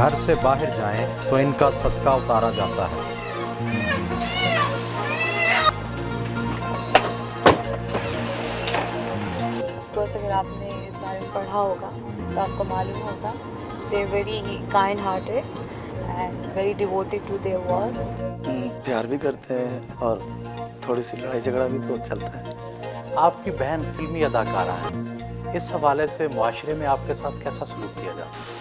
घर से बाहर जाएं तो इनका सदका उतारा जाता है। ऑफकोर्स अगर आपने इस बारे में पढ़ा होगा तो आपको मालूम होगा they very kind hearted and very devoted to their work. प्यार भी करते हैं और थोड़ी सी लड़ाई झगड़ा भी तो चलता है। आपकी बहन फिल्मी अदाकारा है, इस हवाले से मुआशरे में आपके साथ कैसा सलूक किया जाता है?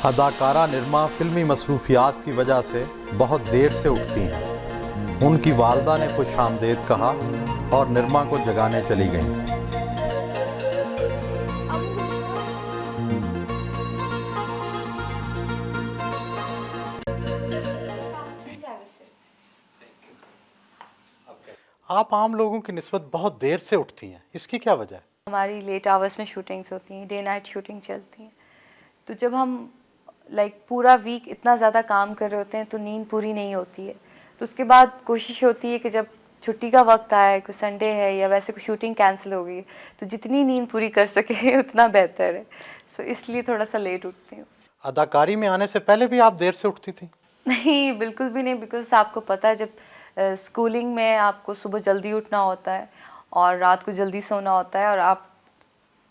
अदाकारा निरमा फिल्मी मसरूफियात की वजह से बहुत देर से उठती हैं। उनकी वालदा ने खुशामदीद कहा और निरमा को जगाने चली गईं। आप आम लोगों की निस्बत बहुत देर से उठती हैं, इसकी क्या वजह है? हमारी लेट आवर्स में शूटिंग्स होती हैं, डे नाइट शूटिंग चलती हैं, तो जब हम पूरा वीक इतना ज़्यादा काम कर रहे होते हैं तो नींद पूरी नहीं होती है। तो उसके बाद कोशिश होती है कि जब छुट्टी का वक्त आए, कोई संडे है या वैसे कोई शूटिंग कैंसिल हो गई, तो जितनी नींद पूरी कर सके उतना बेहतर है। सो इसलिए थोड़ा सा लेट उठती हूँ। अदाकारी में आने से पहले भी आप देर से उठती थी? नहीं, बिल्कुल भी नहीं, बिकॉज आपको पता है जब स्कूलिंग में आपको सुबह जल्दी उठना होता है और रात को जल्दी सोना होता है और आप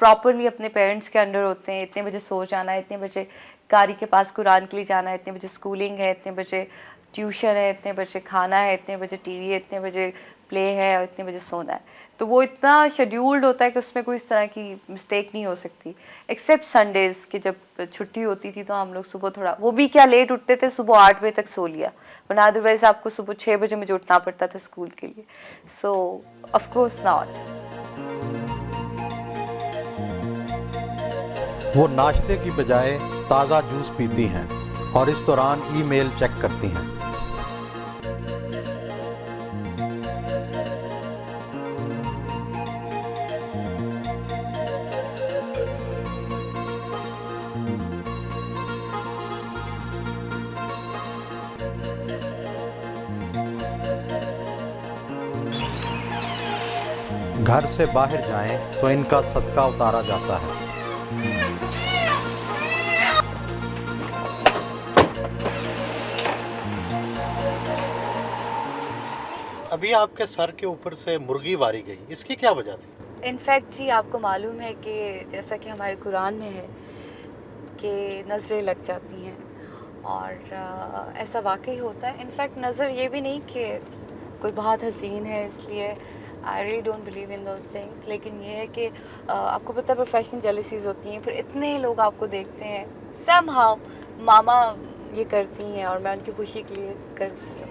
प्रॉपरली अपने पेरेंट्स के अंडर होते हैं। इतने बजे सो जाना है, इतने बजे कारी के पास कुरान के लिए जाना है, इतने बजे स्कूलिंग है, इतने बजे ट्यूशन है, इतने बजे खाना है, इतने बजे टीवी है, इतने बजे प्ले है और इतने बजे सोना है। तो वो इतना शेड्यूल्ड होता है कि उसमें कोई इस तरह की मिस्टेक नहीं हो सकती, एक्सेप्ट संडेज़ कि जब छुट्टी होती थी तो हम लोग सुबह थोड़ा, वो भी क्या लेट उठते थे, सुबह 8 बजे तक सो लिया, वरना अदरवाइज़ आपको सुबह 6 बजे मुझे उठना पड़ता था स्कूल के लिए। सो ऑफ कोर्स नॉट। वो नाश्ते की बजाय ताज़ा जूस पीती हैं और इस दौरान ईमेल चेक करती हैं। घर से बाहर जाएं तो इनका सदका उतारा जाता है। अभी आपके सर के ऊपर से मुर्गी वारी गई, इसकी क्या वजह थी? इनफैक्ट जी, आपको मालूम है कि जैसा कि हमारे कुरान में है कि नज़रें लग जाती हैं और ऐसा वाकई होता है। इनफैक्ट नज़र ये भी नहीं कि कोई बहुत हसीन है इसलिए, I really don't believe in those things, लेकिन ये है कि आपको पता है प्रोफेशनल जेलसीज होती हैं, फिर इतने लोग आपको देखते हैं, समहाउ मामा ये करती हैं और मैं उनकी खुशी के लिए करती हूँ।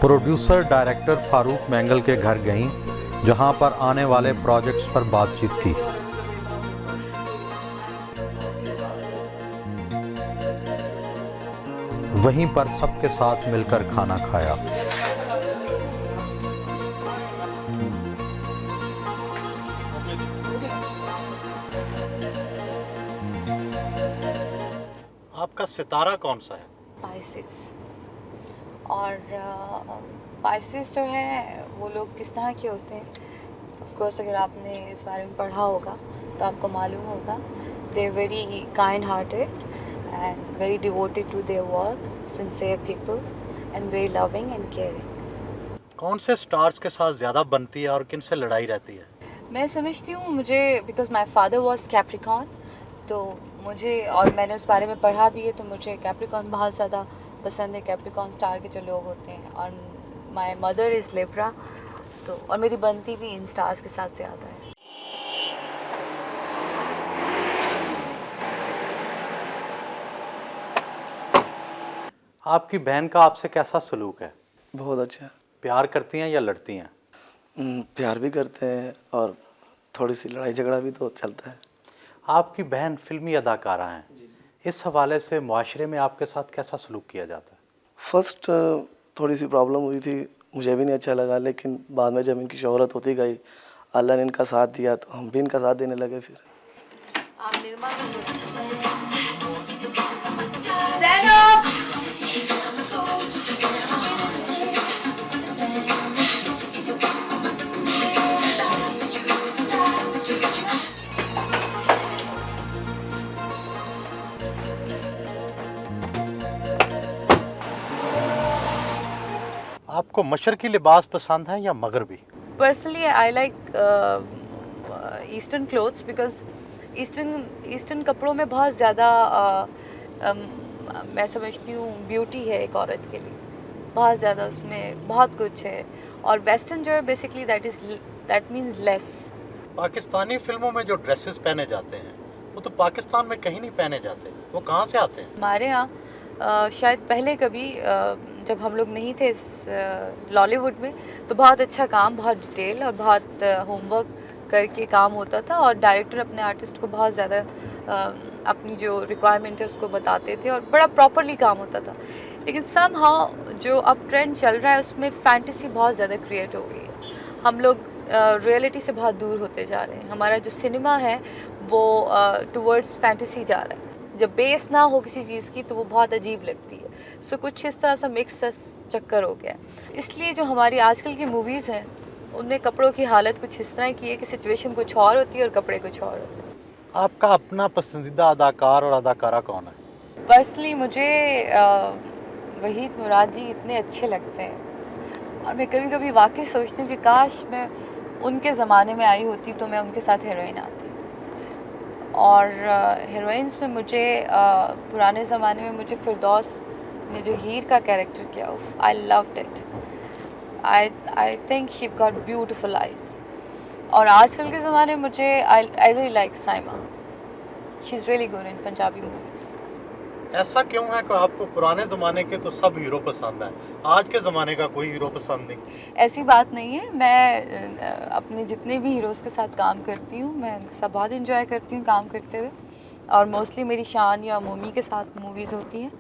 प्रोड्यूसर डायरेक्टर फारूक मैंगल के घर गईं, जहां पर आने वाले प्रोजेक्ट्स पर बातचीत की। वहीं पर सबके साथ मिलकर खाना खाया। आपका सितारा कौन सा है? पाइसेस। और पाइसेस जो है वो लोग किस तरह के होते हैं, ऑफ कोर्स अगर आपने इस बारे में पढ़ा होगा तो आपको मालूम होगा they very kind hearted and very devoted to their work, sincere people and very loving and caring. कौन से स्टार्स के साथ ज़्यादा बनती है और किन से लड़ाई रहती है? मैं समझती हूँ, मुझे because my father was Capricorn, तो मुझे, और मैंने उस बारे में पढ़ा भी है, तो मुझे कैप्रिकॉन बहुत ज़्यादा पसंद है। कैप्रिकॉन स्टार के जो लोग होते हैं, और माय मदर इज़ लिब्रा, तो और मेरी बनती भी इन स्टार्स के साथ ज़्यादा है। आपकी बहन का आपसे कैसा सलूक है? बहुत अच्छा। प्यार करती हैं या लड़ती हैं? प्यार भी करते हैं और थोड़ी सी लड़ाई झगड़ा भी तो चलता है। आपकी बहन फिल्मी अदाकारा हैं, इस हवाले से मुआशरे में आपके साथ कैसा सलूक किया जाता है? फर्स्ट थोड़ी सी प्रॉब्लम हुई थी, मुझे भी नहीं अच्छा लगा, लेकिन बाद में जब इनकी शोहरत होती गई, अल्लाह ने इनका साथ दिया तो हम भी इनका साथ देने लगे। फिर आप निर्मा आपको मशरकी लिबास पसंद है या मगरबी? Personally, I like Eastern clothes because Eastern कपड़ों में बहुत ज़्यादा मैं समझती हूँ ब्यूटी है एक औरत के लिए, बहुत ज़्यादा उसमें बहुत कुछ है। और वेस्टर्न जो है basically that means less. Pakistani फिल्मों में जो ड्रेसेस पहने जाते हैं वो तो पाकिस्तान में कहीं नहीं पहने जाते, वो कहाँ से आते हैं? हमारे यहाँ शायद पहले कभी जब हम लोग नहीं थे लॉलीवुड में, तो बहुत अच्छा काम, बहुत डिटेल और बहुत होमवर्क करके काम होता था, और डायरेक्टर अपने आर्टिस्ट को बहुत ज़्यादा अपनी जो रिक्वायरमेंट है उसको बताते थे और बड़ा प्रॉपरली काम होता था। लेकिन समहाउ जो अब ट्रेंड चल रहा है उसमें फैंटेसी बहुत ज़्यादा क्रिएट हो गई है। हम लोग रियलिटी से बहुत दूर होते जा रहे हैं। हमारा जो सिनेमा है वो टुवर्ड्स फैंटेसी जा रहा है। जब बेस ना हो किसी चीज़ की तो वो बहुत अजीब लगती है। सो कुछ इस तरह सा मिक्स चक्कर हो गया है। इसलिए जो हमारी आजकल की मूवीज़ हैं उनमें कपड़ों की हालत कुछ इस तरह की है कि सिचुएशन कुछ और होती है और कपड़े कुछ और होते हैं। आपका अपना पसंदीदा अदाकार और अदाकारा कौन है? पर्सनली मुझे वहीद मुराद जी इतने अच्छे लगते हैं, और मैं कभी कभी वाकई सोचती हूँ कि काश मैं उनके ज़माने में आई होती तो मैं उनके साथ हीरोइन आती। और हीरोइंस में मुझे पुराने ज़माने में मुझे फिरदौस ने जो हीर का कैरेक्टर किया, I loved it. I think she got beautiful eyes. और आजकल के ज़माने में मुझे I really like Saima, she is really good in Punjabi movies. ऐसा क्यों है कि आपको पुराने ज़माने के तो सब हीरो पसंद हैं, आज के ज़माने का कोई हीरो पसंद नहीं? ऐसी बात नहीं है। मैं अपने जितने भी हीरोज़ के साथ काम करती हूँ मैं उनके साथ बहुत इंजॉय करती हूँ काम करते हुए, और मोस्टली मेरी शान या मोमी के साथ मूवीज़ होती हैं।